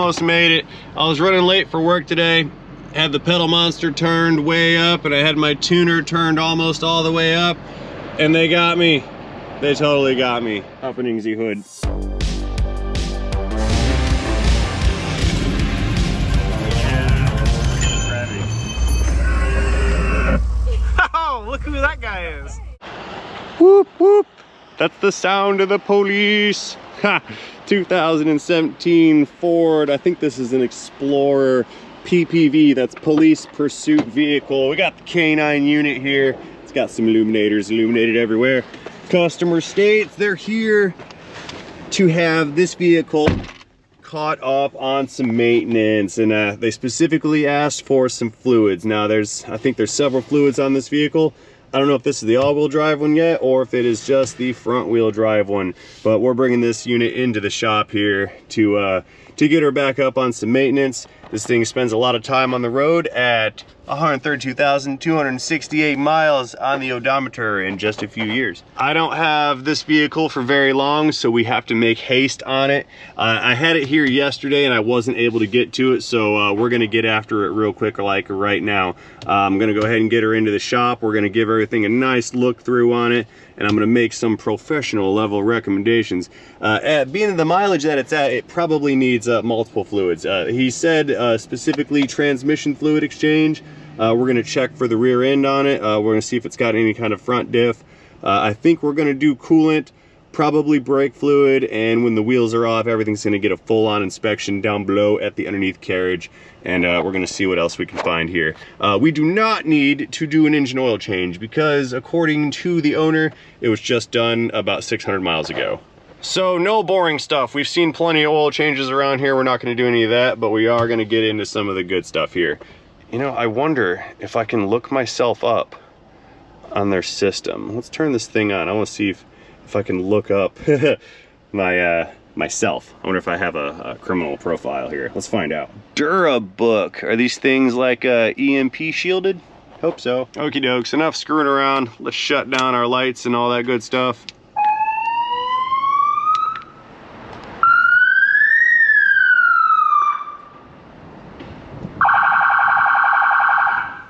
almost made it. I was running late for work today. Had the pedal monster turned way up, and I had my tuner turned almost all the way up, and they got me. They totally got me. Opening the hood. Oh, look who that guy is. Whoop, whoop. That's the sound of the police. Ha! 2017 Ford. I think this is an Explorer PPV. That's police pursuit vehicle. We got the K9 unit here. It's got some illuminators illuminated everywhere. Customer states they're here to have this vehicle caught up on some maintenance, and they specifically asked for some fluids. Now I think there's several fluids on this vehicle. I don't know if this is the all-wheel drive one yet or if it is just the front-wheel drive one, but we're bringing this unit into the shop here to get her back up on some maintenance. This thing spends a lot of time on the road at 132,268 miles on the odometer in just a few years. I don't have this vehicle for very long, so we have to make haste on it. I had it here yesterday and I wasn't able to get to it, so we're gonna get after it real quick like right now. I'm gonna go ahead and get her into the shop. We're gonna give everything a nice look through on it, and I'm gonna make some professional level recommendations. At being the mileage that it's at, it probably needs multiple fluids. He said specifically transmission fluid exchange. We're gonna check for the rear end on it. We're gonna see if it's got any kind of front diff. I think we're gonna do coolant, probably brake fluid, and when the wheels are off, everything's gonna get a full-on inspection down below at the underneath carriage, and we're gonna see what else we can find here. We do not need to do an engine oil change because according to the owner, it was just done about 600 miles ago. So no boring stuff. We've seen plenty of oil changes around here. We're not gonna do any of that, but we are gonna get into some of the good stuff here. You know, I wonder if I can look myself up on their system. Let's turn this thing on. I want to see if I can look up myself. I wonder if I have a criminal profile here. Let's find out. Durabook. Are these things like EMP shielded? Hope so. Okie dokes, enough screwing around. Let's shut down our lights and all that good stuff.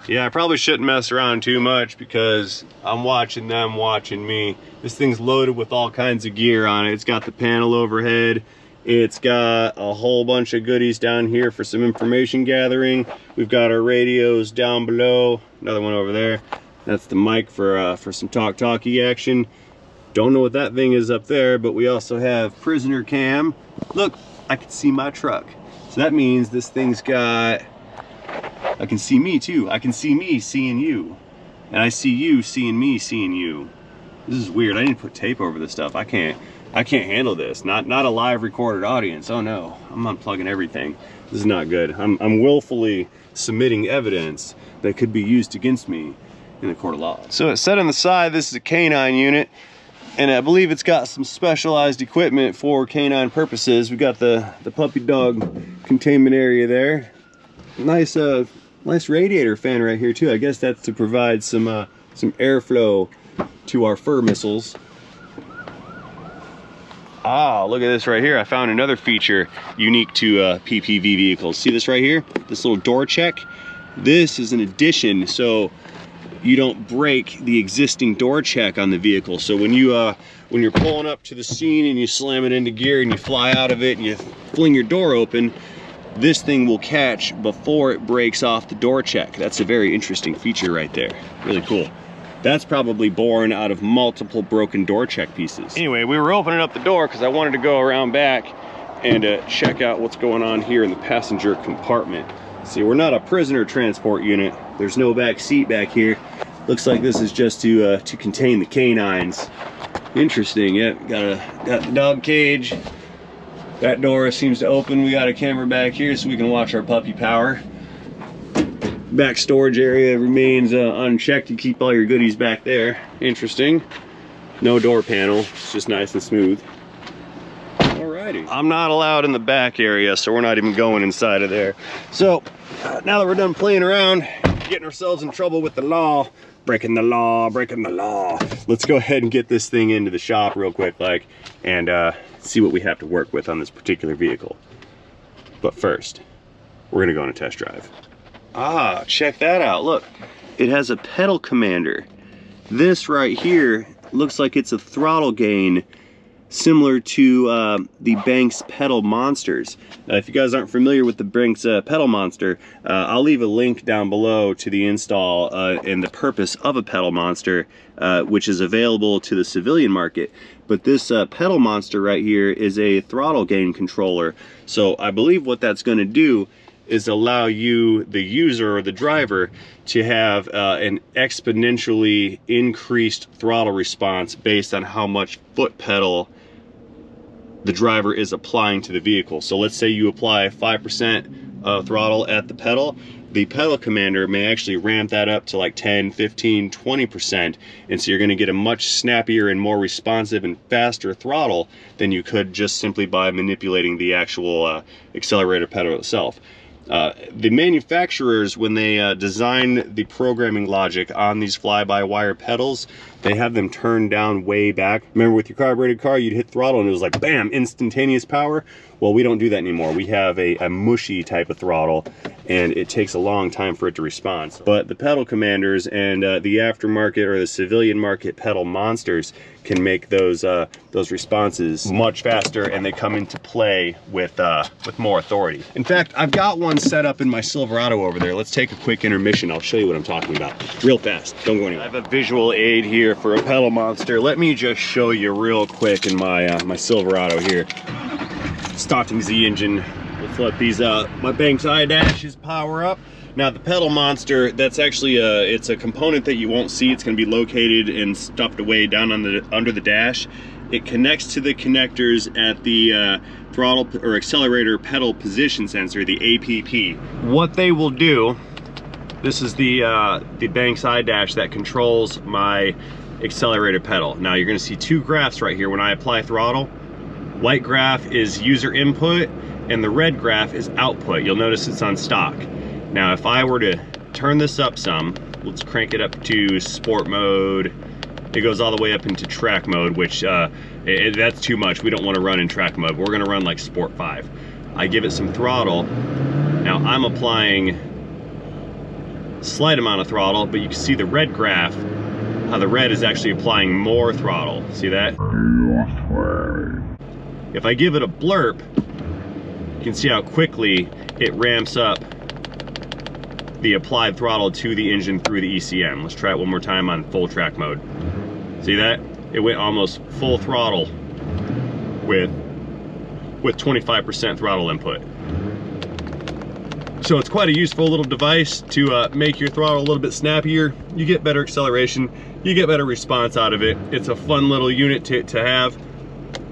Yeah, I probably shouldn't mess around too much because I'm watching them watching me. This thing's loaded with all kinds of gear on it. It's got the panel overhead. It's got a whole bunch of goodies down here for some information gathering. We've got our radios down below. Another one over there. That's the mic for some talkie action. Don't know what that thing is up there, but we also have prisoner cam. Look, I can see my truck. So that means this thing's got... I can see me too. I can see me seeing you. And I see you seeing me seeing you. This is weird. I need to put tape over this stuff. I can't handle this. Not a live recorded audience. Oh no. I'm unplugging everything. This is not good. I'm willfully submitting evidence that could be used against me in the court of law. So it said on the side this is a K9 unit, and I believe it's got some specialized equipment for canine purposes. We got the puppy dog containment area there. Nice radiator fan right here too. I guess that's to provide some airflow to our fur missiles. Ah, look at this right here. I found another feature unique to PPV vehicles. See this right here? This little door check. This is an addition, so you don't break the existing door check on the vehicle. So when you're pulling up to the scene and you slam it into gear and you fly out of it and you fling your door open, this thing will catch before it breaks off the door check. That's a very interesting feature right there. Really cool. That's probably born out of multiple broken door check pieces. Anyway, we were opening up the door because I wanted to go around back and check out what's going on here in the passenger compartment. See, we're not a prisoner transport unit. There's no back seat back here. Looks like this is just to contain the canines. Interesting. Yeah, got the dog cage. That door seems to open. We got a camera back here so we can watch our puppy power. Back storage area remains unchecked. You keep all your goodies back there. Interesting. No door panel. It's just nice and smooth. Alrighty. I'm not allowed in the back area, so we're not even going inside of there. So now that we're done playing around, getting ourselves in trouble with the law, breaking the law, let's go ahead and get this thing into the shop real quick, and see what we have to work with on this particular vehicle. But first, we're gonna go on a test drive. Ah, check that out, look. It has a pedal commander. This right here looks like it's a throttle gain similar to the Banks pedal monsters. If you guys aren't familiar with the Banks pedal monster, I'll leave a link down below to the install and the purpose of a pedal monster, which is available to the civilian market. But this pedal monster right here is a throttle gain controller. So I believe what that's going to do is allow you, the user or the driver, to have an exponentially increased throttle response based on how much foot pedal the driver is applying to the vehicle. So let's say you apply 5% throttle at the pedal commander may actually ramp that up to like 10, 15, 20%. And so you're gonna get a much snappier and more responsive and faster throttle than you could just simply by manipulating the actual accelerator pedal itself. The manufacturers, when they design the programming logic on these fly-by-wire pedals, they have them turned down way back. Remember with your carbureted car, you'd hit throttle and it was like, bam, instantaneous power. Well, we don't do that anymore. We have a mushy type of throttle, and it takes a long time for it to respond. But the pedal commanders and the aftermarket or the civilian market pedal monsters can make those responses much faster, and they come into play with more authority. In fact, I've got one set up in my Silverado over there. Let's take a quick intermission. I'll show you what I'm talking about real fast. Don't go anywhere. I have a visual aid here for a pedal monster. Let me just show you real quick in my my Silverado here. Starting the engine. Let's let these my Banks iDashes power up. Now the pedal monster, that's actually it's a component that you won't see. It's going to be located and stuffed away down on the under the dash. It connects to the connectors at the throttle or accelerator pedal position sensor, the APP. What they will do, this is the Banks iDash that controls my accelerator pedal. Now you're going to see two graphs right here when I apply throttle. White graph is user input and the red graph is output. You'll notice it's on stock. Now if I were to turn this up some, let's crank it up to sport mode. It goes all the way up into track mode, which that's too much. We don't want to run in track mode. We're going to run like Sport 5. I give it some throttle. Now I'm applying a slight amount of throttle, but you can see the red graph, how the red is actually applying more throttle. See that? If I give it a blurp, you can see how quickly it ramps up the applied throttle to the engine through the ECM. Let's try it one more time on full track mode. See that? It went almost full throttle with 25% throttle input. So it's quite a useful little device to make your throttle a little bit snappier. You get better acceleration, you get better response out of it. It's a fun little unit to have.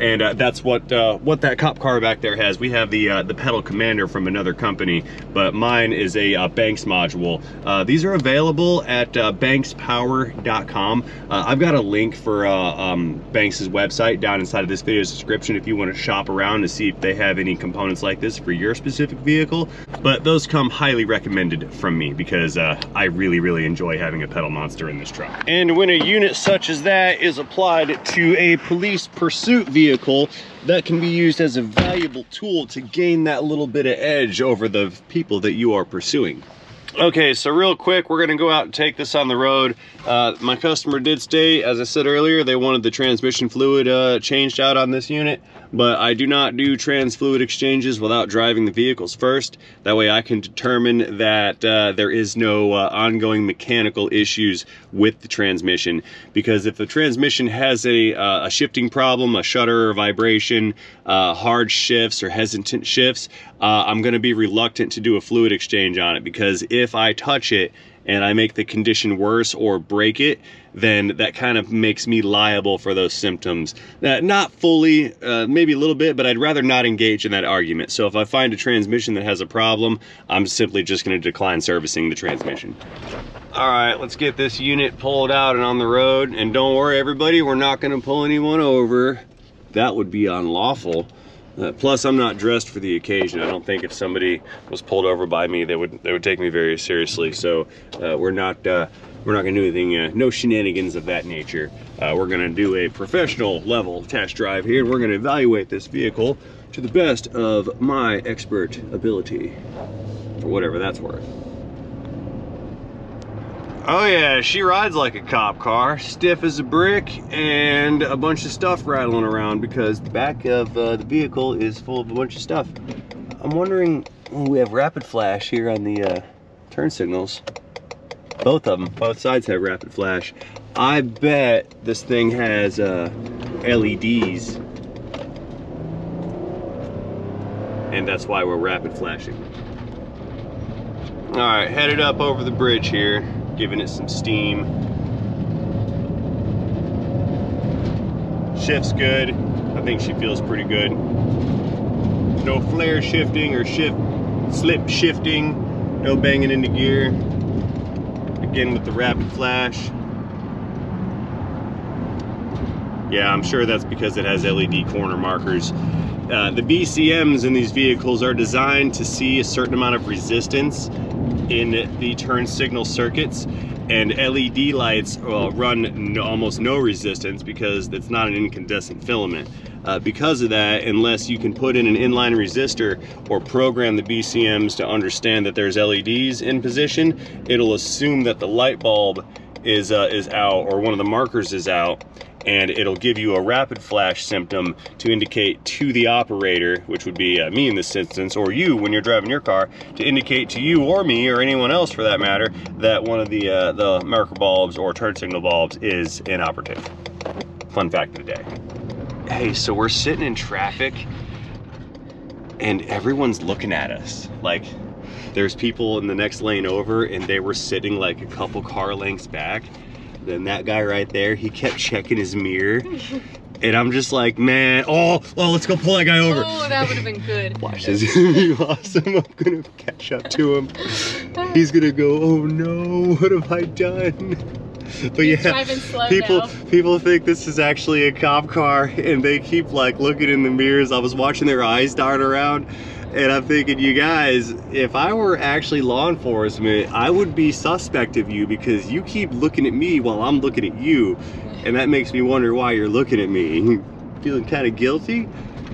And that's what that cop car back there has. We have the pedal commander from another company, but mine is a Banks module. These are available at bankspower.com. I've got a link for Banks's website down inside of this video's description if you want to shop around to see if they have any components like this for your specific vehicle. But those come highly recommended from me because I really enjoy having a pedal monster in this truck. And when a unit such as that is applied to a police pursuit vehicle, that can be used as a valuable tool to gain that little bit of edge over the people that you are pursuing. Okay, so real quick, we're gonna go out and take this on the road. My customer did state, as I said earlier, they wanted the transmission fluid changed out on this unit, but I do not do trans fluid exchanges without driving the vehicles first. That way I can determine that there is no ongoing mechanical issues with the transmission. Because if the transmission has a shifting problem, a shudder or vibration, hard shifts or hesitant shifts, I'm gonna be reluctant to do a fluid exchange on it, because if I touch it and I make the condition worse or break it, then that kind of makes me liable for those symptoms. Not fully, maybe a little bit, but I'd rather not engage in that argument. So if I find a transmission that has a problem, I'm simply just gonna decline servicing the transmission. All right, let's get this unit pulled out and on the road. And don't worry everybody, we're not gonna pull anyone over. That would be unlawful. Plus, I'm not dressed for the occasion. I don't think if somebody was pulled over by me, they would take me very seriously. So we're not gonna do anything, no shenanigans of that nature. We're gonna do a professional level test drive here, and we're gonna evaluate this vehicle to the best of my expert ability, for whatever that's worth. Oh yeah, she rides like a cop car, stiff as a brick, and a bunch of stuff rattling around because the back of the vehicle is full of a bunch of stuff. I'm wondering, we have rapid flash here on the turn signals. Both of them, both sides have rapid flash. I bet this thing has LEDs, and that's why we're rapid flashing. All right, headed up over the bridge here, giving it some steam. Shift's good. I think she feels pretty good. No flare shifting or slip shifting. No banging into gear. Again with the rapid flash. Yeah, I'm sure that's because it has LED corner markers. The BCMs in these vehicles are designed to see a certain amount of resistance in the turn signal circuits, and LED lights run almost no resistance because it's not an incandescent filament. Because of that, unless you can put in an inline resistor or program the BCMs to understand that there's LEDs in position, it'll assume that the light bulb is out, or one of the markers is out, and it'll give you a rapid flash symptom to indicate to the operator, which would be me in this instance, or you when you're driving your car, to indicate to you or me or anyone else for that matter that one of the marker bulbs or turn signal bulbs is inoperative. Fun fact of the day. Hey, so we're sitting in traffic and everyone's looking at us. Like, there's people in the next lane over and they were sitting like a couple car lengths back. Then that guy right there, he kept checking his mirror. And I'm just like, man, oh, let's go pull that guy over. Oh, that would have been good. Watch, this is gonna be awesome. I'm gonna catch up to him. He's gonna go, oh no, what have I done? But yeah, people think this is actually a cop car, and they keep like looking in the mirrors. I was watching their eyes dart around, and I'm thinking, you guys, if I were actually law enforcement, I would be suspect of you because you keep looking at me while I'm looking at you, and that makes me wonder why you're looking at me. Feeling kind of guilty?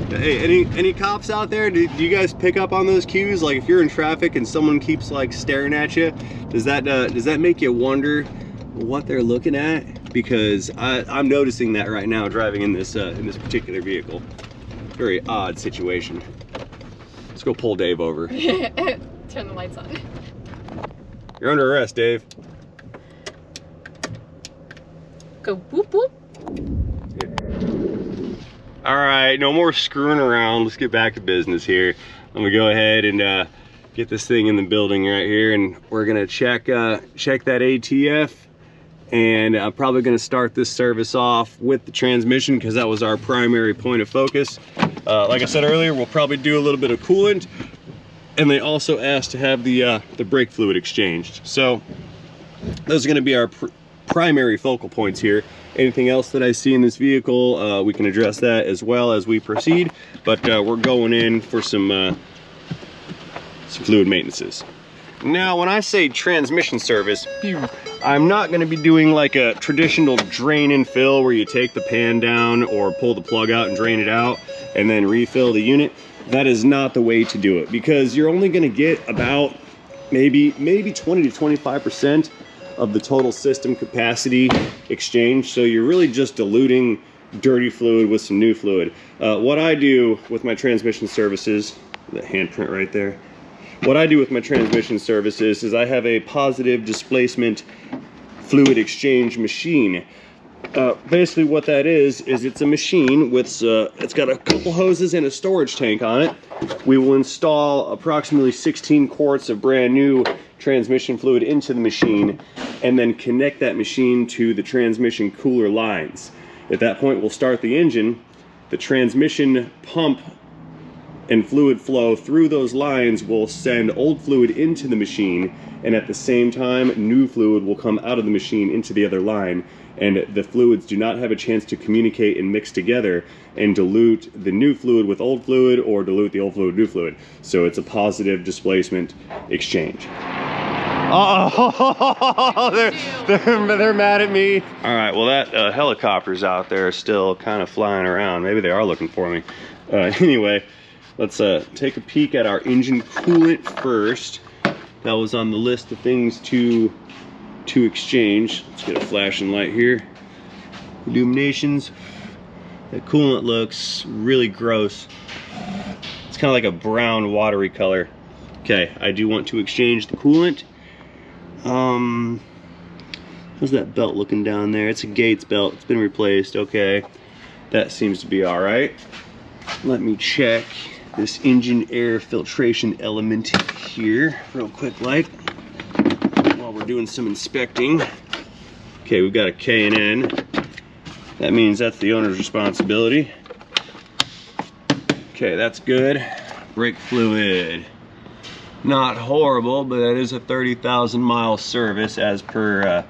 Hey, any cops out there? Do you guys pick up on those cues? Like if you're in traffic and someone keeps like staring at you, does that make you wonder what they're looking at? Because I'm noticing that right now driving in this particular vehicle. Very odd situation. Let's go pull Dave over. Turn the lights on. You're under arrest, Dave. Go whoop whoop. All right, no more screwing around. Let's get back to business here. I'm gonna go ahead and get this thing in the building right here, and we're gonna check that ATF. And I'm probably going to start this service off with the transmission because that was our primary point of focus. Like I said earlier, we'll probably do a little bit of coolant, and they also asked to have the brake fluid exchanged. So those are going to be our primary focal points here. Anything else that I see in this vehicle, we can address that as well as we proceed. But we're going in for some fluid maintenances. Now, when I say transmission service, I'm not going to be doing like a traditional drain and fill where you take the pan down or pull the plug out and drain it out and then refill the unit. That is not the way to do it, because you're only going to get about maybe 20 to 25% of the total system capacity exchange. So you're really just diluting dirty fluid with some new fluid. What I do with my transmission services, the handprint right there. What I do with my transmission services is I have a positive displacement fluid exchange machine. Basically what that is it's a machine with, it's got a couple hoses and a storage tank on it. We will install approximately 16 quarts of brand new transmission fluid into the machine and then connect that machine to the transmission cooler lines. At that point, we'll start the engine. The transmission pump and fluid flow through those lines will send old fluid into the machine, and at the same time new fluid will come out of the machine into the other line, and the fluids do not have a chance to communicate and mix together and dilute the new fluid with old fluid or dilute the old fluid with new fluid. So it's a positive displacement exchange. Oh, they're mad at me. All right, well that helicopter's out there still kind of flying around. Maybe they are looking for me. Anyway, let's take a peek at our engine coolant first. That was on the list of things to exchange. Let's get a flashing light here. Illuminations. That coolant looks really gross. It's kind of like a brown watery color. Okay, I do want to exchange the coolant. How's that belt looking down there? It's a Gates belt. It's been replaced. Okay, that seems to be all right. Let me check this engine air filtration element here real quick, like, while we're doing some inspecting. Okay, we've got a K&N. That means that's the owner's responsibility. Okay, that's good. Brake fluid. Not horrible, but that is a 30,000 mile service as per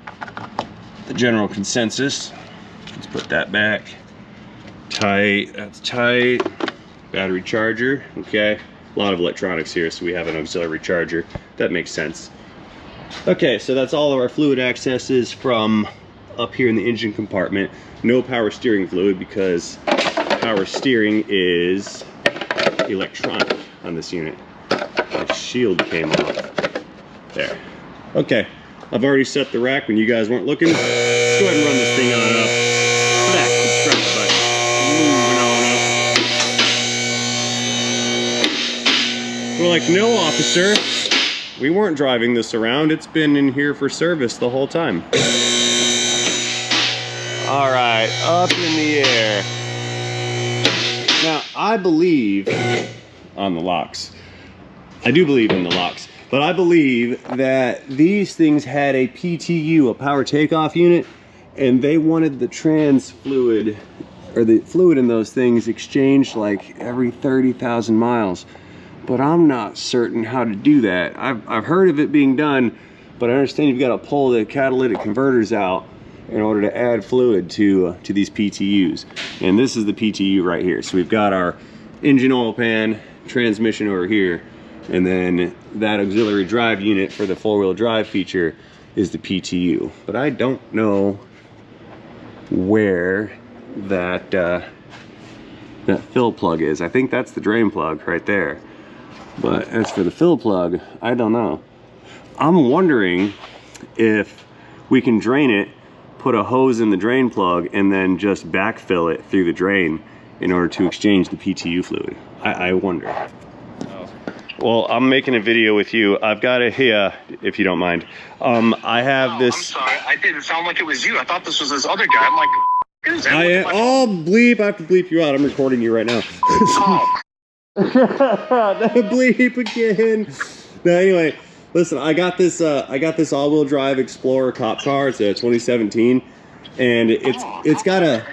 the general consensus. Let's put that back. Tight, that's tight. Battery charger, okay. A lot of electronics here, so we have an auxiliary charger. That makes sense. Okay, so that's all of our fluid accesses from up here in the engine compartment. No power steering fluid because power steering is electronic on this unit. The shield came off. There. Okay, I've already set the rack when you guys weren't looking. Let's go ahead and run this thing on up. Back, subscribe button. Moving on up. We're like, no, officer. We weren't driving this around. It's been in here for service the whole time. All right, up in the air. Now, I believe on the locks. I do believe in the locks, but I believe that these things had a PTU, a power takeoff unit, and they wanted the trans fluid, or the fluid in those things exchanged like every 30,000 miles. But I'm not certain how to do that. I've heard of it being done, but I understand you've got to pull the catalytic converters out in order to add fluid to these PTUs. And this is the PTU right here. So we've got our engine oil pan, transmission over here, and then that auxiliary drive unit for the four-wheel drive feature is the PTU. But I don't know where that fill plug is. I think that's the drain plug right there. But as for the fill plug, I don't know. I'm wondering if we can drain it, put a hose in the drain plug, and then just backfill it through the drain in order to exchange the PTU fluid. I wonder. Well, I'm making a video with you. I've got a, if you don't mind. I have this. I'm sorry, I didn't sound like it was you. I thought this was this other guy. I'm like, who's that? Oh, bleep, I have to bleep you out. I'm recording you right now. Oh. Bleep again. No, anyway, listen, I got this all-wheel drive Explorer cop car. It's a 2017, and it's got a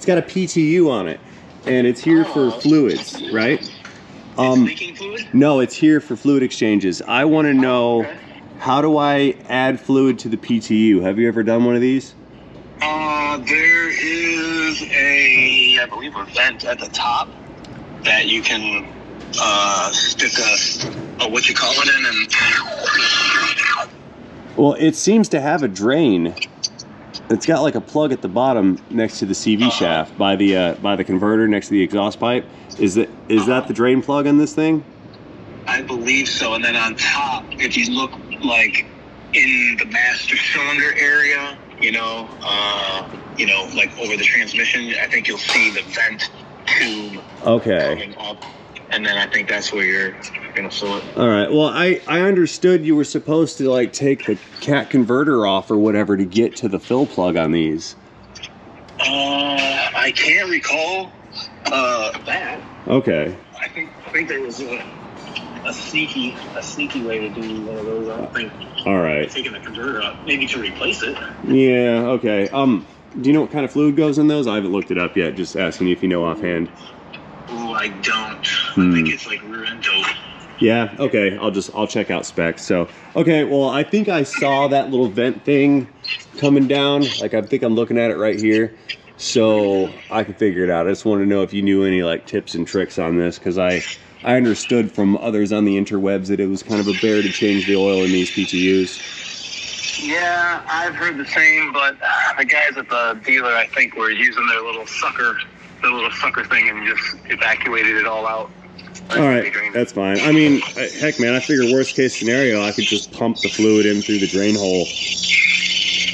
PTU on it, and it's here for fluids, right? It's leaking fluid? No, it's here for fluid exchanges. I want to know, how do I add fluid to the PTU? Have you ever done one of these? There is I believe a vent at the top that you can stick a what you call it in, and well, it seems to have a drain. It's got like a plug at the bottom next to the CV shaft by the converter next to the exhaust pipe. Is that the drain plug in this thing? I believe so. And then on top, if you look like in the master cylinder area, like over the transmission, I think you'll see the vent tube coming up, and then I think that's where you're gonna fill it. All right. Well, I understood you were supposed to like take the cat converter off or whatever to get to the fill plug on these. I can't recall that. Okay. I think there was a sneaky way to do one of those. I don't think. All right. Taking the converter out, maybe to replace it. Yeah. Okay. Do you know what kind of fluid goes in those? I haven't looked it up yet. Just asking you if you know offhand. Oh, I don't. I think it's like rear end dope. Yeah. Okay. I'll check out specs. So okay. Well, I think I saw that little vent thing coming down. Like I think I'm looking at it right here. So I can figure it out. I just wanted to know if you knew any like tips and tricks on this, because I understood from others on the interwebs that it was kind of a bear to change the oil in these PTUs. Yeah, I've heard the same, but the guys at the dealer, I think, were using their little sucker thing and just evacuated it all out. All right, that's fine. I mean, heck, man, I figure worst case scenario, I could just pump the fluid in through the drain hole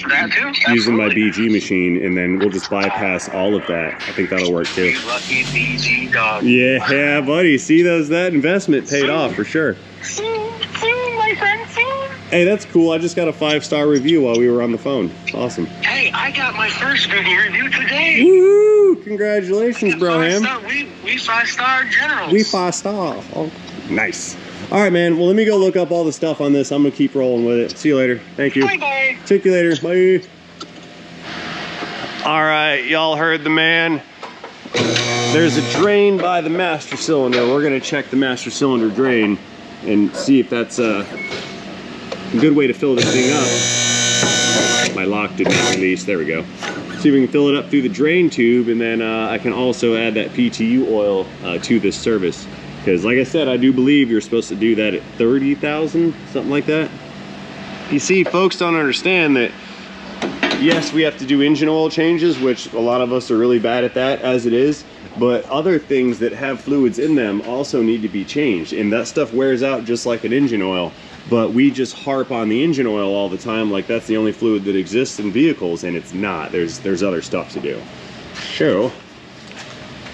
That too? using my Absolutely. BG machine, and then we'll just bypass all of that. I think that'll work too. You lucky BG dog. Yeah, buddy. See, that investment paid off for sure. Soon, my friend, soon. Hey, that's cool. I just got a 5-star review while we were on the phone. Awesome. Hey, I got my first video review today. Woo! Congratulations, Broham. We 5-star generals. We 5-star. Oh, nice. All right, man. Well, let me go look up all the stuff on this. I'm gonna keep rolling with it. See you later. Thank you. Bye-bye. Check you later. Bye. All right, y'all heard the man. There's a drain by the master cylinder. We're gonna check the master cylinder drain and see if that's a good way to fill this thing up. My lock did not release. There we go. See if we can fill it up through the drain tube, and then I can also add that PTU oil to this service. Because like I said, I do believe you're supposed to do that at 30,000, something like that. You see, folks don't understand that, yes, we have to do engine oil changes, which a lot of us are really bad at that as it is, but other things that have fluids in them also need to be changed, and that stuff wears out just like an engine oil. But we just harp on the engine oil all the time like that's the only fluid that exists in vehicles, and it's not. There's other stuff to do. So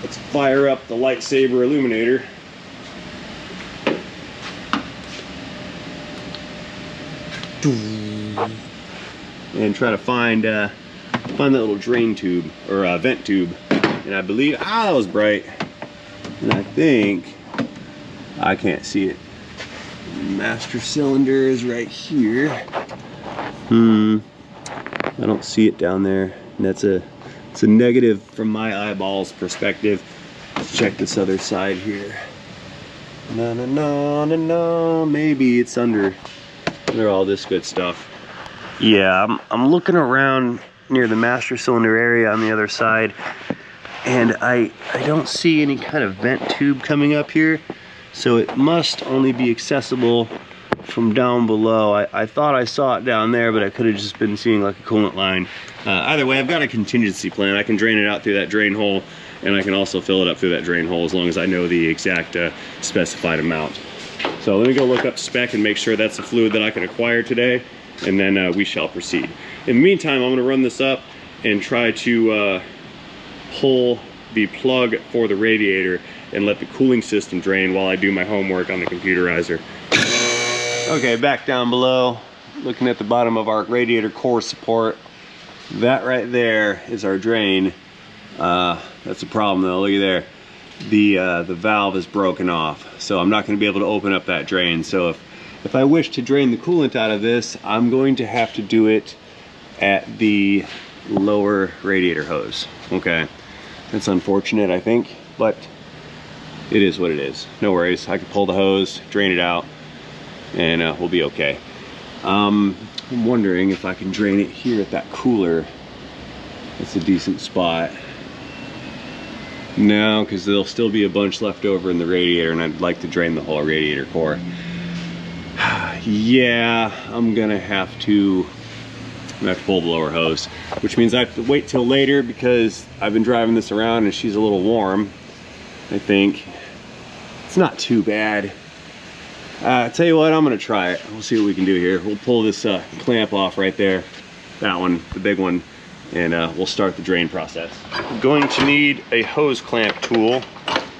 let's fire up the lightsaber illuminator. And try to find that little drain tube or vent tube. And I believe, that was bright. And I think I can't see it. Master cylinder is right here. I don't see it down there. And it's a negative from my eyeballs perspective. Let's check this other side here. No. Maybe it's under all this good stuff. Yeah, I'm looking around near the master cylinder area on the other side, and I don't see any kind of vent tube coming up here, so it must only be accessible from down below. I thought I saw it down there, but I could have just been seeing like a coolant line. Either way, I've got a contingency plan. I can drain it out through that drain hole, and I can also fill it up through that drain hole as long as I know the exact specified amount. So let me go look up spec and make sure that's the fluid that I can acquire today, and then we shall proceed. In the meantime, I'm gonna run this up and try to pull the plug for the radiator and let the cooling system drain while I do my homework on the computerizer. Okay, back down below, looking at the bottom of our radiator core support. That right there is our drain. That's a problem though, look at there. The valve is broken off, so I'm not going to be able to open up that drain. So if I wish to drain the coolant out of this, I'm going to have to do it at the lower radiator hose. Okay, that's unfortunate, I think, but it is what it is. No worries, I can pull the hose, drain it out, and we'll be okay. I'm wondering if I can drain it here at that cooler. That's a decent spot. No, because there'll still be a bunch left over in the radiator, and I'd like to drain the whole radiator core. Yeah, I'm gonna have to pull the lower hose, which means I have to wait till later because I've been driving this around and she's a little warm. I think it's not too bad. Tell you what, I'm gonna try it. We'll see what we can do here. We'll pull this clamp off right there, that one, the big one, and we'll start the drain process. I'm going to need a hose clamp tool.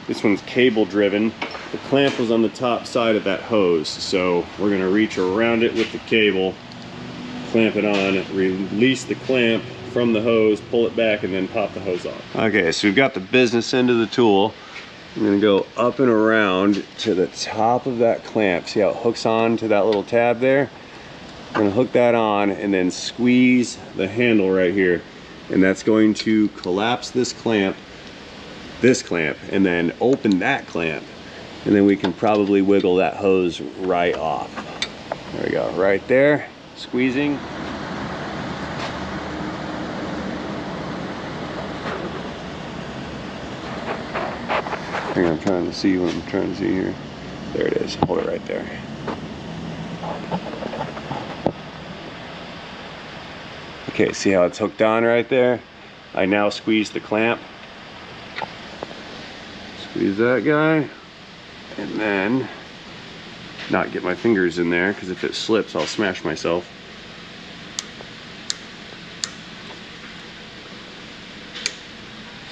This one's cable driven. The clamp was on the top side of that hose, so we're gonna reach around it with the cable, clamp it on, release the clamp from the hose, pull it back, and then pop the hose off. Okay, so we've got the business end of the tool. I'm gonna go up and around to the top of that clamp. See how it hooks on to that little tab there? I'm gonna hook that on and then squeeze the handle right here. And that's going to collapse this clamp, and then open that clamp. And then we can probably wiggle that hose right off. There we go, right there, squeezing. Hang on, I'm trying to see what I'm trying to see here. There it is, hold it right there. Okay, see how it's hooked on right there? I now squeeze the clamp. Squeeze that guy. And then not get my fingers in there, because if it slips I'll smash myself.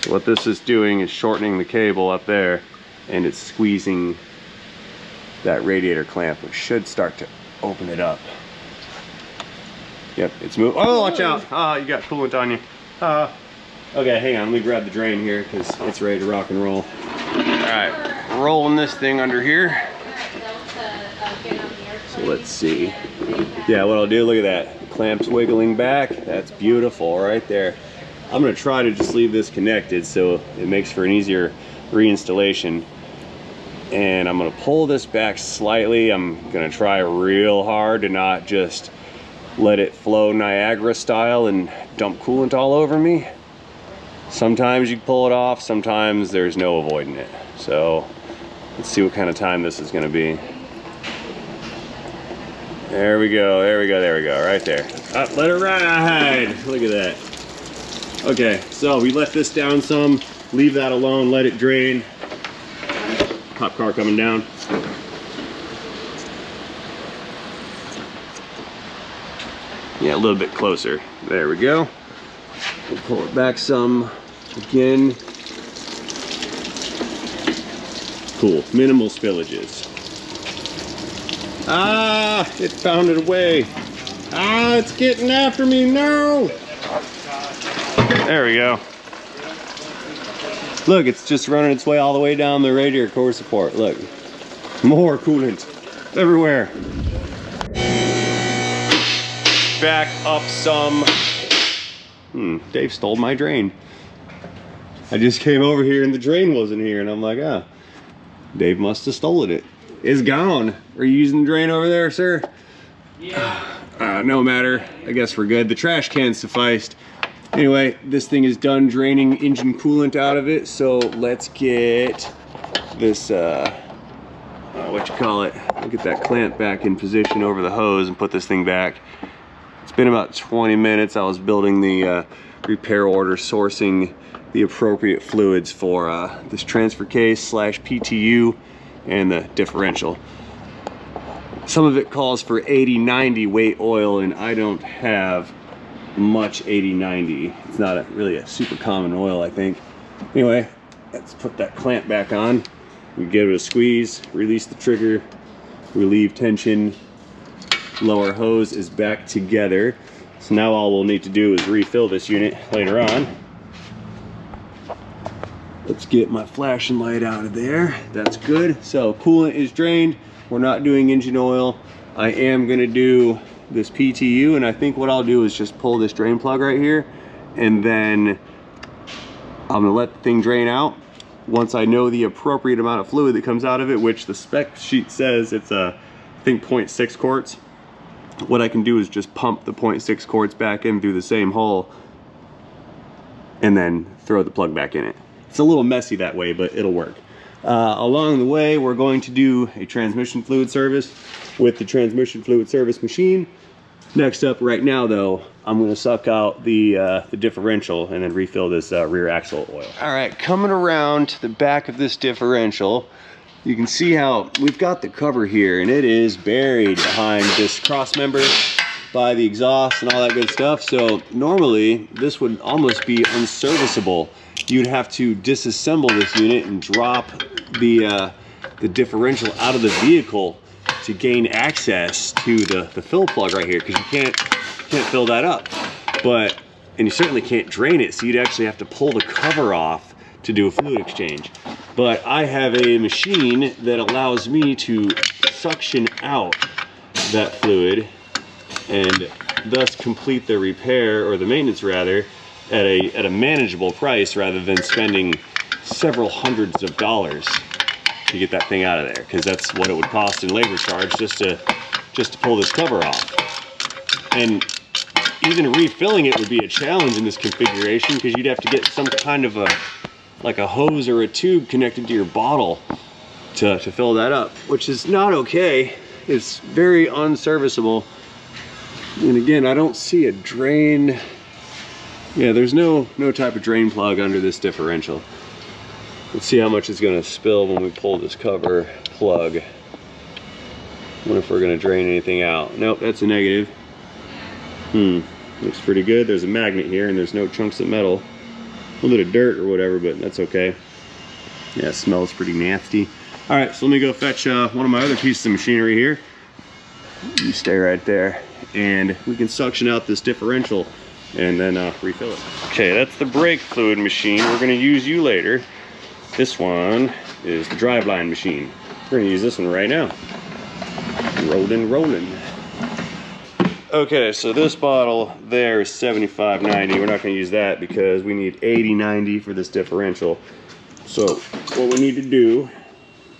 So what this is doing is shortening the cable up there, and it's squeezing that radiator clamp, which should start to open it up. Yep, it's moving. Oh, watch out! Ah, you got coolant on you. Okay, hang on, let me grab the drain here because it's ready to rock and roll. Alright, rolling this thing under here. So let's see. Yeah, what I'll do, look at that. The clamp's wiggling back. That's beautiful right there. I'm going to try to just leave this connected so it makes for an easier reinstallation. And I'm going to pull this back slightly. I'm going to try real hard to not just let it flow Niagara style and dump coolant all over me. Sometimes you pull it off, sometimes there's no avoiding it. So let's see what kind of time this is going to be. There we go, there we go, there we go, right there. Up, let it ride. Look at that. Okay, so we let this down some, leave that alone, let it drain. Cop car coming down. Yeah, a little bit closer. There we go. We'll pull it back some again. Cool, minimal spillages. Ah, it found it away. Ah, it's getting after me, no! There we go. Look, it's just running its way all the way down the radiator core support. Look, more coolant everywhere. Back up some. Dave stole my drain. I just came over here and the drain wasn't here, and I'm like, ah, Dave must have stolen it. It's gone. Are you using the drain over there, sir? Yeah. No matter. I guess we're good. The trash can sufficed. Anyway, this thing is done draining engine coolant out of it, so let's get this, what you call it, we'll get that clamp back in position over the hose and put this thing back. It's been about 20 minutes. I was building the repair order, sourcing the appropriate fluids for this transfer case slash PTU and the differential. Some of it calls for 80-90 weight oil, and I don't have much 80-90. It's not really a super common oil, I think. Anyway, let's put that clamp back on. We give it a squeeze, release the trigger, relieve tension. Lower hose is back together. So now all we'll need to do is refill this unit later on. Let's get my flashing light out of there. That's good. So coolant is drained. We're not doing engine oil. I am gonna do this PTU, and I think what I'll do is just pull this drain plug right here, and then I'm gonna let the thing drain out. Once I know the appropriate amount of fluid that comes out of it, which the spec sheet says it's I think 0.6 quarts. What I can do is just pump the 0.6 quarts back in through the same hole and then throw the plug back in it. It's a little messy that way, but it'll work. Along the way, we're going to do a transmission fluid service with the transmission fluid service machine. Next up right now though, I'm gonna suck out the differential and then refill this rear axle oil. All right, coming around to the back of this differential, you can see how we've got the cover here, and it is buried behind this cross member by the exhaust and all that good stuff. So normally this would almost be unserviceable. You'd have to disassemble this unit and drop the differential out of the vehicle to gain access to the fill plug right here, because you can't fill that up. And you certainly can't drain it, so you'd actually have to pull the cover off to do a fluid exchange. But I have a machine that allows me to suction out that fluid and thus complete the repair, or the maintenance rather, at a manageable price, rather than spending several hundreds of dollars to get that thing out of there, because that's what it would cost in labor charge just to pull this cover off. And even refilling it would be a challenge in this configuration, because you'd have to get some kind of like a hose or a tube connected to your bottle to fill that up, which is not okay. It's very unserviceable. And again, I don't see a drain. Yeah, there's no type of drain plug under this differential. Let's see how much is going to spill when we pull this cover plug. Wonder if we're gonna drain anything out. Nope, that's a negative. Looks pretty good. There's a magnet here and there's no chunks of metal. A little bit of dirt or whatever, but that's okay. Yeah, it smells pretty nasty. All right, so let me go fetch one of my other pieces of machinery here. You stay right there. And we can suction out this differential and then refill it. Okay, that's the brake fluid machine. We're gonna use you later. This one is the driveline machine. We're gonna use this one right now. Rolling. Okay, so this bottle there is 75.90. We're not gonna use that because we need 80.90 for this differential. So what we need to do,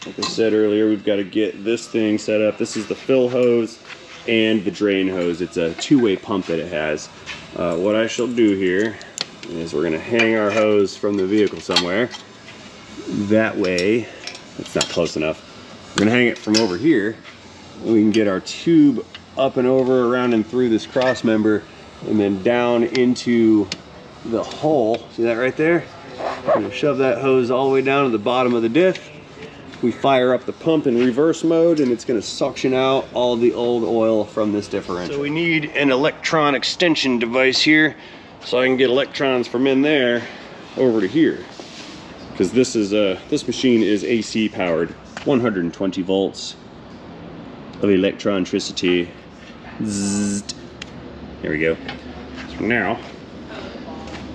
like I said earlier, we've got to get this thing set up. This is the fill hose and the drain hose. It's a two-way pump that it has. What I shall do here is we're gonna hang our hose from the vehicle somewhere. That way, it's not close enough. We're gonna hang it from over here. We can get our tube up and over, around and through this cross member, and then down into the hole. See that right there? We're gonna shove that hose all the way down to the bottom of the diff. We fire up the pump in reverse mode and it's gonna suction out all the old oil from this differential. So we need an electron extension device here so I can get electrons from in there over to here. Because this machine is AC powered, 120 volts of electronicity. Zzzt. There we go. So now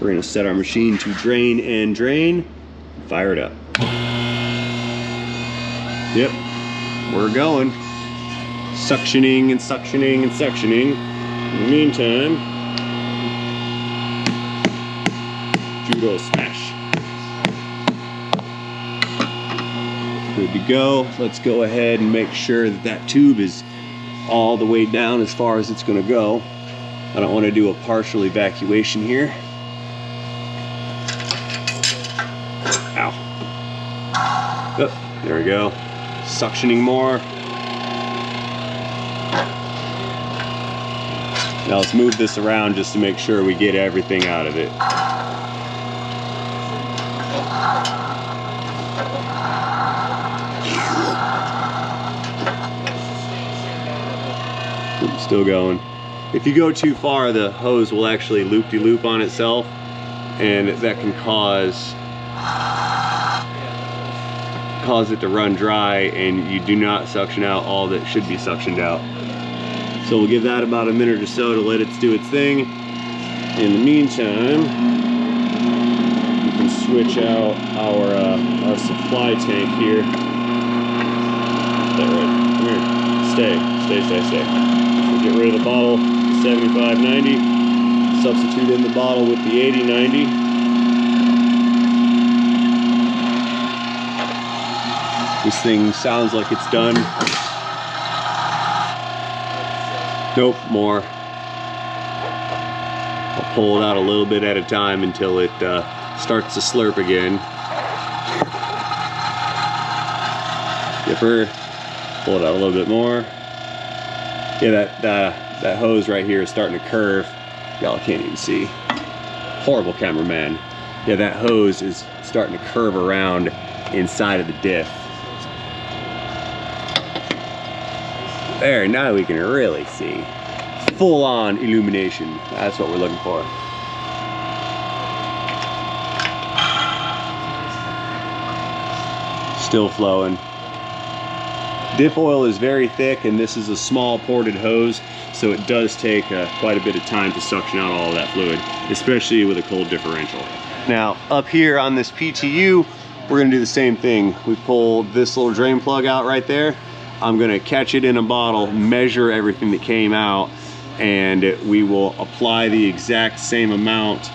we're gonna set our machine to drain and drain. Fire it up. Yep, we're going. Suctioning and suctioning and suctioning. In the meantime, judo smash. Good to go. Let's go ahead and make sure that that tube is all the way down as far as it's gonna go. I don't want to do a partial evacuation here. Ow. Oh, there we go. Suctioning more. Now let's move this around just to make sure we get everything out of it. Still going. If you go too far, the hose will actually loop-de-loop on itself, and that can cause it to run dry, and you do not suction out all that should be suctioned out. So we'll give that about a minute or so to let it do its thing. In the meantime, we can switch out our supply tank here. Is that right? Come here. Stay. We'll get rid of the bottle, 75.90. Substitute in the bottle with the 80.90. This thing sounds like it's done. Nope, more. I'll pull it out a little bit at a time until it starts to slurp again. Dipper. Pull it out a little bit more. Yeah, that hose right here is starting to curve. Y'all can't even see. Horrible cameraman. Yeah, that hose is starting to curve around inside of the diff. There, now we can really see. Full-on illumination. That's what we're looking for. Still flowing. Diff oil is very thick, and this is a small ported hose, so it does take quite a bit of time to suction out all of that fluid, especially with a cold differential. Now, up here on this PTU, we're gonna do the same thing. We pull this little drain plug out right there. I'm gonna catch it in a bottle, measure everything that came out, and we will apply the exact same amount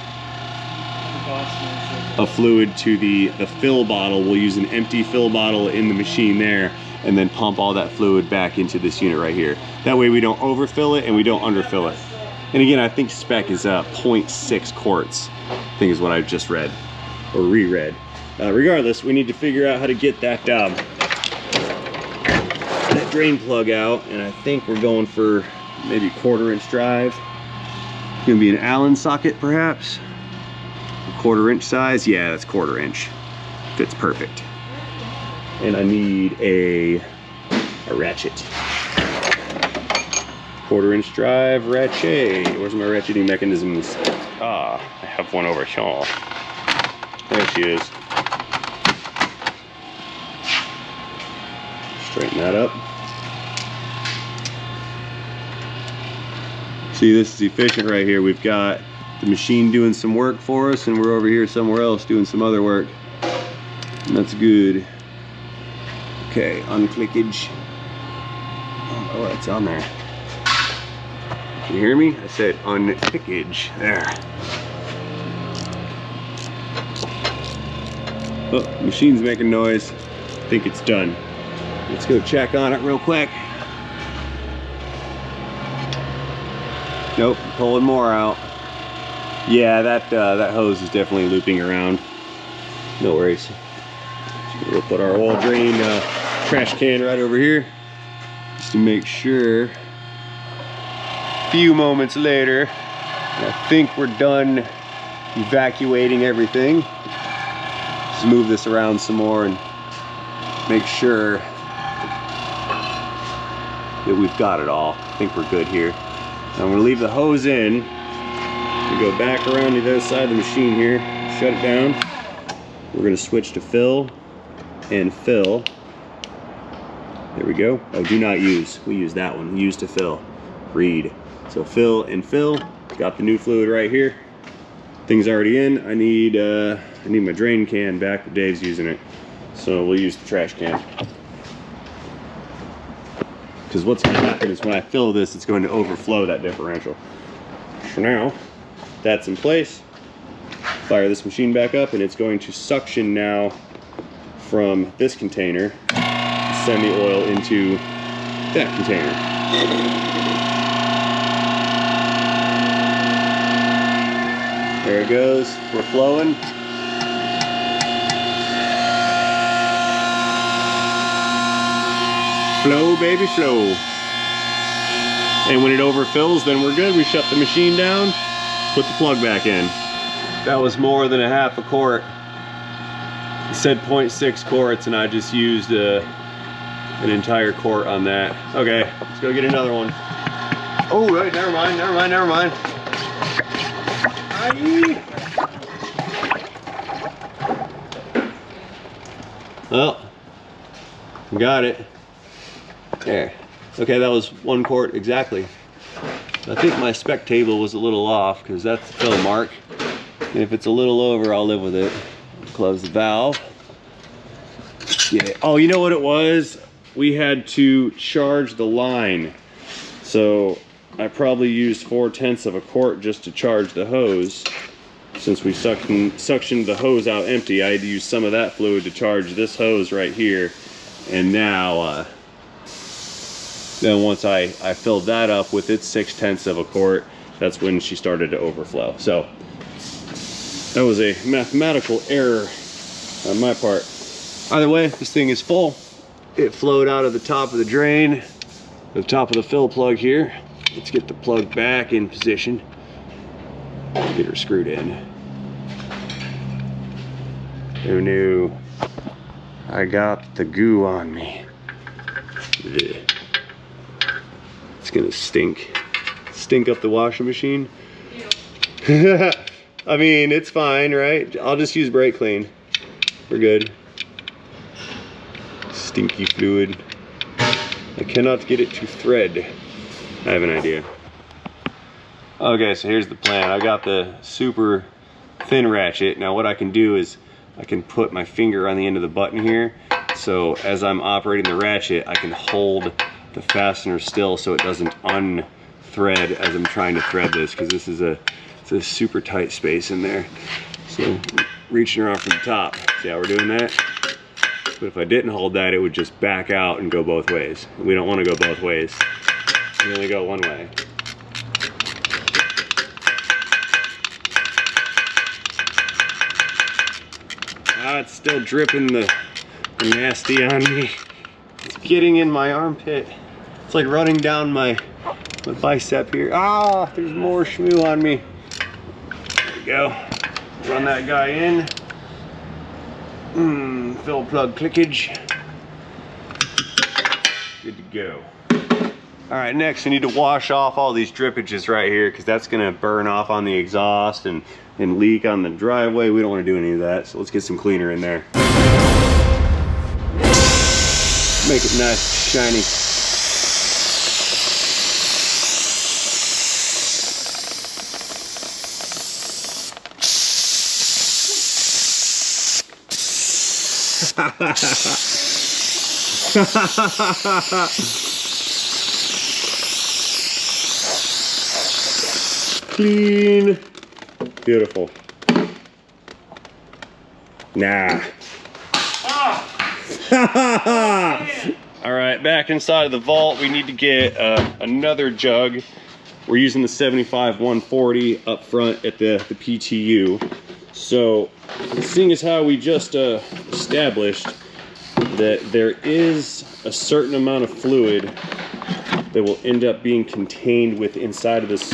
of fluid to the fill bottle. We'll use an empty fill bottle in the machine there, and then pump all that fluid back into this unit right here. That way we don't overfill it and we don't underfill it. And again, I think spec is 0.6 quarts, I think is what I've just read, or reread. Regardless, we need to figure out how to get that drain plug out, and I think we're going for maybe 1/4 inch drive. It's gonna be an Allen socket perhaps. A 1/4 inch size, yeah, that's 1/4 inch. Fits perfect. And I need a ratchet. 1/4-inch drive ratchet. Where's my ratcheting mechanisms? Ah, I have one over here. There she is. Straighten that up. See, this is efficient right here. We've got the machine doing some work for us, and we're over here somewhere else doing some other work. And that's good. Okay, unclickage. Oh, it's on there. Can you hear me? I said unclickage. There. Oh, machine's making noise. I think it's done. Let's go check on it real quick. Nope, pulling more out. Yeah, that hose is definitely looping around. No worries. We'll put our oil drain trash can right over here, just to make sure. A few moments later, I think we're done evacuating everything. Just move this around some more and make sure that we've got it all. I think we're good here. Now I'm gonna leave the hose in. We go back around to the other side of the machine here, shut it down. We're gonna switch to fill and fill. There we go. Oh, do not use. We use that one. Use to fill. Read. So fill and fill. Got the new fluid right here. Thing's already in. I need my drain can back, but Dave's using it. So we'll use the trash can. Because what's going to happen is when I fill this, it's going to overflow that differential. For now, that's in place. Fire this machine back up, and it's going to suction now from this container, send the oil into that container. There it goes. We're flowing. Flow, baby, flow. And when it overfills, then we're good. We shut the machine down, put the plug back in. That was more than a half a quart. It said 0.6 quarts, and I just used an entire quart on that. Okay, let's go get another one. Oh, right, never mind. Aye. Well, got it. There. Okay, that was 1 quart exactly. I think my spec table was a little off because that's the fill mark. And if it's a little over, I'll live with it. Close the valve. Yeah. Oh, you know what it was? We had to charge the line. So I probably used 4/10 of a quart just to charge the hose. Since we suctioned the hose out empty, I had to use some of that fluid to charge this hose right here. And now, then once I filled that up with its 6/10 of a quart, that's when she started to overflow. So that was a mathematical error on my part. Either way, this thing is full. It flowed out of the top of the drain, the top of the fill plug here. Let's get the plug back in position. Get her screwed in. Who knew? I got the goo on me. Ugh. It's gonna stink. Stink up the washing machine. I mean, it's fine, right? I'll just use brake clean. We're good. Stinky fluid. I cannot get it to thread. I have an idea. Okay, so here's the plan. I got the super thin ratchet. Now what I can do is I can put my finger on the end of the button here. So as I'm operating the ratchet, I can hold the fastener still so it doesn't unthread as I'm trying to thread this, because this is it's a super tight space in there. So reaching around from the top. See how we're doing that? But if I didn't hold that, it would just back out and go both ways. We don't want to go both ways. We only go one way. Ah, it's still dripping the nasty on me. It's getting in my armpit. It's like running down my bicep here. Ah, there's more shmoo on me. There we go. Run that guy in. Fill plug clickage. go. All right, next I need to wash off all these drippages right here because that's gonna burn off on the exhaust and leak on the driveway. We don't want to do any of that, so let's get some cleaner in there. Make it nice, shiny. Clean. Beautiful. Nah. All right, back inside of the vault, we need to get another jug. We're using the 75-140 up front at the PTU. So, seeing as how we just established that there is a certain amount of fluid that will end up being contained with inside of this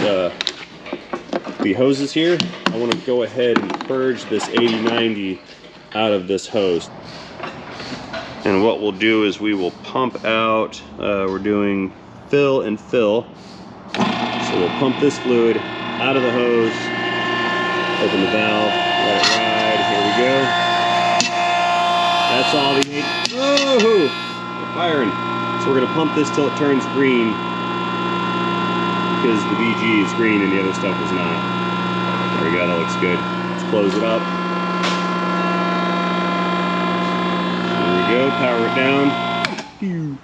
the hoses here, I want to go ahead and purge this 80-90 out of this hose. And what we'll do is we will pump out, we're doing fill and fill. So we'll pump this fluid out of the hose, open the valve, let it ride, here we go. That's all we need. Woohoo! We're firing. So we're gonna pump this till it turns green because the VG is green and the other stuff is not. There we go, that looks good. Let's close it up. There we go, power it down.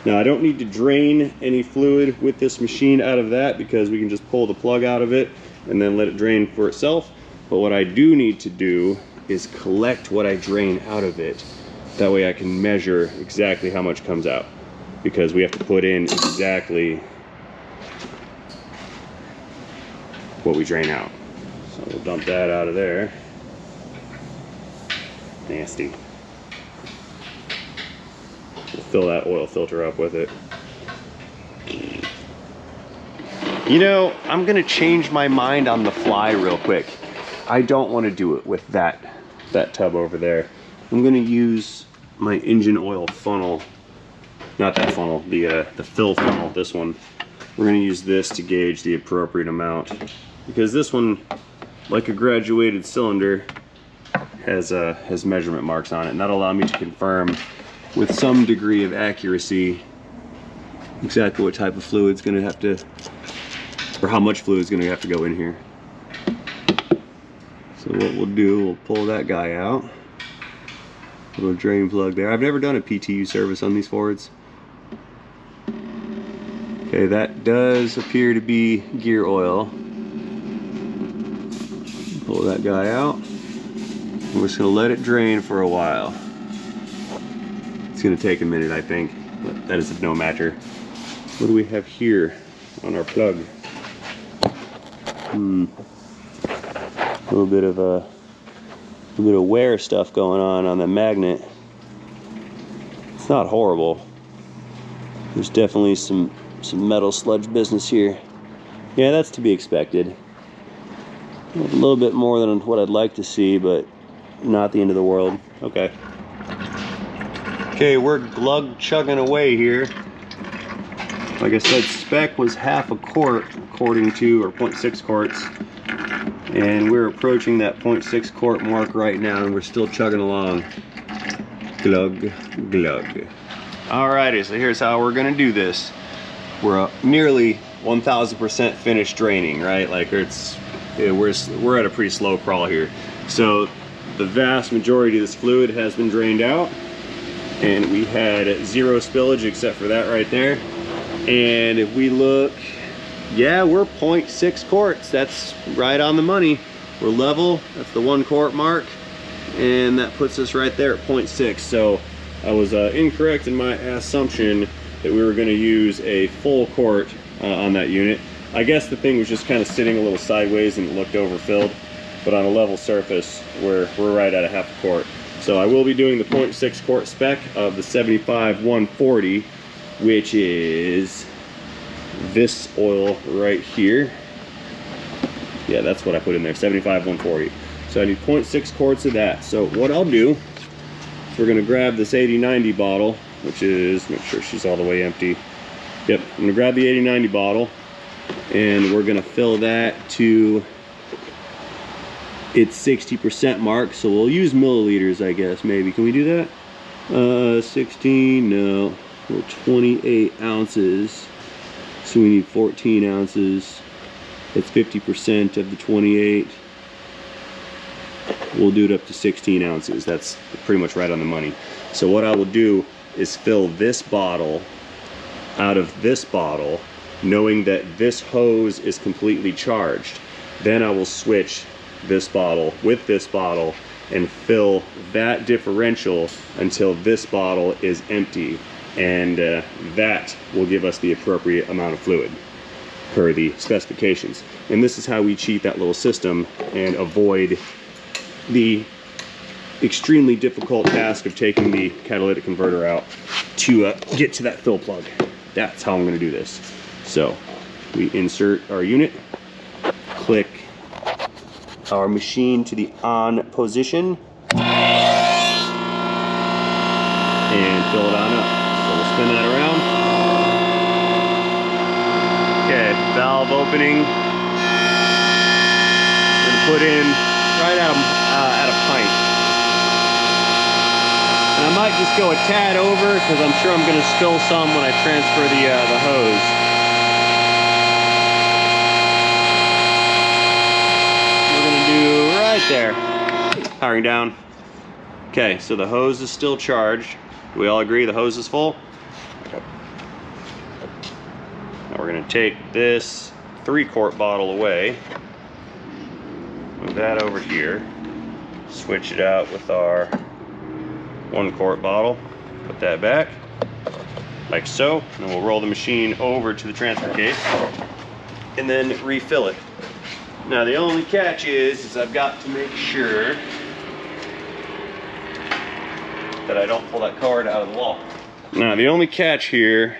Now I don't need to drain any fluid with this machine out of that because we can just pull the plug out of it and then let it drain for itself. But what I do need to do is collect what I drain out of it. That way I can measure exactly how much comes out, because we have to put in exactly what we drain out. So we'll dump that out of there. Nasty. We'll fill that oil filter up with it. You know, I'm gonna change my mind on the fly real quick. I don't want to do it with that tub over there. I'm gonna use my engine oil funnel, not that funnel, the fill funnel, this one. We're gonna use this to gauge the appropriate amount, because this one, like a graduated cylinder, has measurement marks on it, and that'll allow me to confirm with some degree of accuracy exactly what type of fluid's gonna have to, or how much fluid's gonna have to go in here. So what we'll do, we'll pull that guy out. Little drain plug there. I've never done a PTU service on these Fords. Okay, that does appear to be gear oil. Pull that guy out. We're just gonna let it drain for a while. It's gonna take a minute, I think, but that is of no matter. What do we have here on our plug? A little bit of wear stuff going on the magnet. It's not horrible. There's definitely some metal sludge business here. Yeah, that's to be expected. A little bit more than what I'd like to see, but not the end of the world. Okay. Okay, we're glug chugging away here. Like I said, spec was half a quart according to, or 0.6 quarts. And we're approaching that 0.6 quart mark right now, and we're still chugging along. Glug, glug. Alrighty, so here's how we're gonna do this. We're nearly 1000% finished draining, right? Like we're at a pretty slow crawl here. So the vast majority of this fluid has been drained out, and we had zero spillage except for that right there. And if we look, yeah, we're 0.6 quarts. That's right on the money. We're level. That's the 1 quart mark, and that puts us right there at 0.6. So I was incorrect in my assumption that we were going to use a full quart on that unit. I guess the thing was just kind of sitting a little sideways and it looked overfilled, but on a level surface, we're right at a half a quart. So I will be doing the 0.6 quart spec of the 75-140, which is this oil right here. Yeah, that's what I put in there, 75-140. So I need 0.6 quarts of that. So what I'll do is we're gonna grab this 80-90 bottle which is, make sure she's all the way empty. Yep, I'm gonna grab the 80/90 bottle and we're gonna fill that to its 60% mark. So we'll use milliliters, I guess, maybe. Can we do that? 16, no. Well, 28 ounces. So we need 14 ounces. That's 50% of the 28. We'll do it up to 16 ounces. That's pretty much right on the money. So what I will do is fill this bottle out of this bottle, knowing that this hose is completely charged. Then I will switch this bottle with this bottle and fill that differential until this bottle is empty, and that will give us the appropriate amount of fluid per the specifications. And this is how we cheat that little system and avoid the extremely difficult task of taking the catalytic converter out to get to that fill plug. That's how I'm going to do this. So we insert our unit, click our machine to the on position, and fill it on up. So we'll spin that around. Okay, valve opening. Gonna put in right at a pint. And I might just go a tad over because I'm sure I'm gonna spill some when I transfer the hose. Right there, powering down. Okay, so the hose is still charged. Do we all agree the hose is full? Okay. Now we're gonna take this 3-quart bottle away, move that over here, switch it out with our 1-quart bottle, put that back, like so, and we'll roll the machine over to the transfer case, and then refill it. Now the only catch is I've got to make sure that I don't pull that cord out of the wall. Now the only catch here,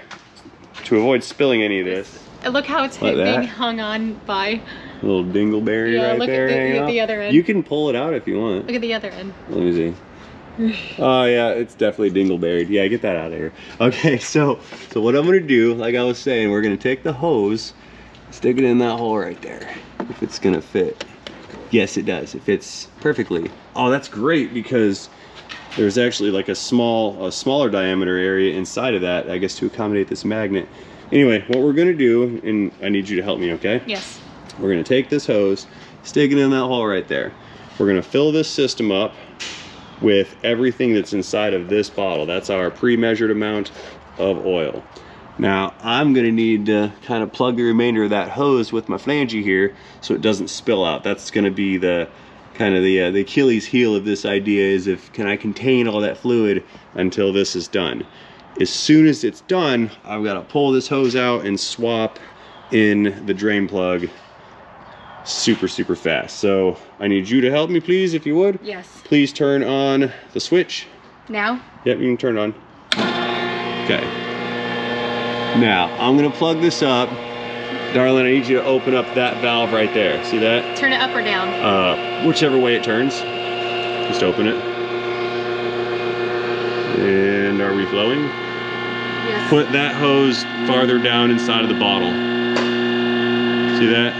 to avoid spilling any of this. Look how it's being hung on by. A little dingleberry right there. Look at the other end. You can pull it out if you want. Look at the other end. Let me see. Oh yeah, it's definitely dingleberried. Yeah, get that out of here. Okay, so what I'm gonna do, like I was saying, we're gonna take the hose, stick it in that hole right there. If it's gonna fit. Yes, it does. It fits perfectly. Oh, that's great, because there's actually like a smaller diameter area inside of that, I guess, to accommodate this magnet. Anyway, what we're gonna do, and I need you to help me, okay? Yes. We're gonna take this hose, stick it in that hole right there. We're gonna fill this system up with everything that's inside of this bottle. That's our pre-measured amount of oil. Now, I'm gonna need to kind of plug the remainder of that hose with my flange here so it doesn't spill out. That's gonna be the kind of the Achilles heel of this idea, is can I contain all that fluid until this is done. As soon as it's done, I've gotta pull this hose out and swap in the drain plug super fast. So I need you to help me, please, if you would. Yes. Please turn on the switch. Now? Yep, you can turn it on. Okay. Now, I'm gonna plug this up. Darling, I need you to open up that valve right there. See that? Turn it up or down? Whichever way it turns. Just open it. And are we flowing? Yes. Put that hose farther down inside of the bottle. See that?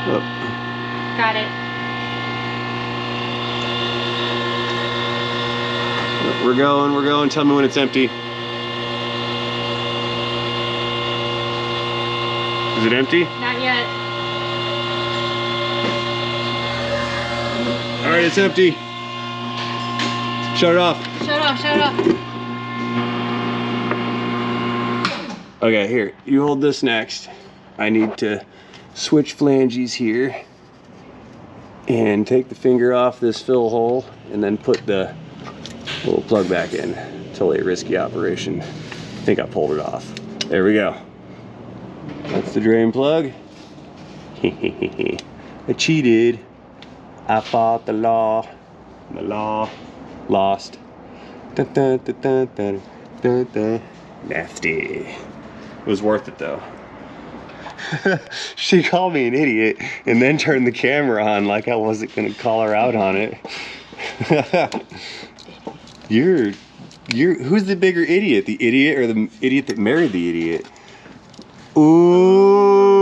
Up. Got it. We're going. Tell me when it's empty. Is it empty? Not yet. All right, it's empty. Shut it off. Shut it off, shut it off. Okay, here, you hold this next. I need to switch flanges here and take the finger off this fill hole and then put the little plug back in. Totally a risky operation. I think I pulled it off. There we go. That's the drain plug. I cheated. I fought the law. The law lost. Dun, dun, dun, dun, dun, dun, dun. Nasty. It was worth it though. She called me an idiot and then turned the camera on like I wasn't gonna call her out on it. You're Who's the bigger idiot? The idiot or the idiot that married the idiot? Ooh.